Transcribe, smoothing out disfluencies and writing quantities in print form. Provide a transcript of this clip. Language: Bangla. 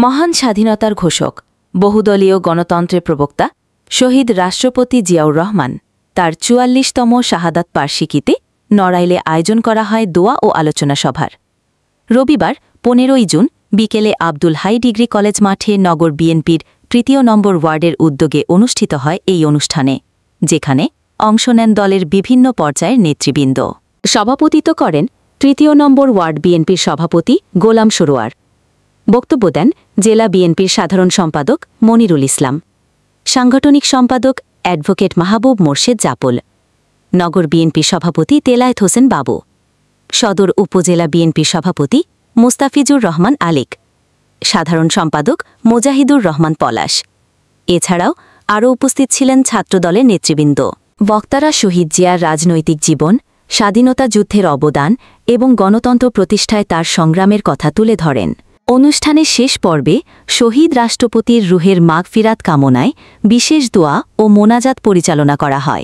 মহান স্বাধীনতার ঘোষক বহুদলীয় গণতন্ত্রের প্রবক্তা শহীদ রাষ্ট্রপতি জিয়াউর রহমান তার ৪৪তম শাহাদাত বার্ষিকীতে নড়াইলে আয়োজন করা হয় দোয়া ও আলোচনা সভার। রবিবার ১৫ই জুন বিকেলে আব্দুল হাই ডিগ্রি কলেজ মাঠে নগর বিএনপির ৩য় নম্বর ওয়ার্ডের উদ্যোগে অনুষ্ঠিত হয় এই অনুষ্ঠানে, যেখানে অংশ নেন দলের বিভিন্ন পর্যায়ের নেতৃবৃন্দ। সভাপতিত্ব করেন ৩য় নম্বর ওয়ার্ড বিএনপির সভাপতি গোলাম সরোয়ার। বক্তব্য দেন জেলা বিএনপির সাধারণ সম্পাদক মনিরুল ইসলাম, সাংগঠনিক সম্পাদক অ্যাডভোকেট মাহবুব মোর্শেদ জাপুল, নগর বিএনপি সভাপতি তেলায়েত হোসেন বাবু, সদর উপজেলা বিএনপি সভাপতি মুস্তাফিজুর রহমান আলিক, সাধারণ সম্পাদক মোজাহিদুর রহমান পলাশ। এছাড়াও আরও উপস্থিত ছিলেন ছাত্রদলের নেতৃবৃন্দ। বক্তারা শহীদ জিয়ার রাজনৈতিক জীবন, স্বাধীনতা যুদ্ধের অবদান এবং গণতন্ত্র প্রতিষ্ঠায় তার সংগ্রামের কথা তুলে ধরেন। অনুষ্ঠানের শেষ পর্বে শহীদ রাষ্ট্রপতির রুহের মাগফিরাত কামনায় বিশেষ দোয়া ও মোনাজাত পরিচালনা করা হয়।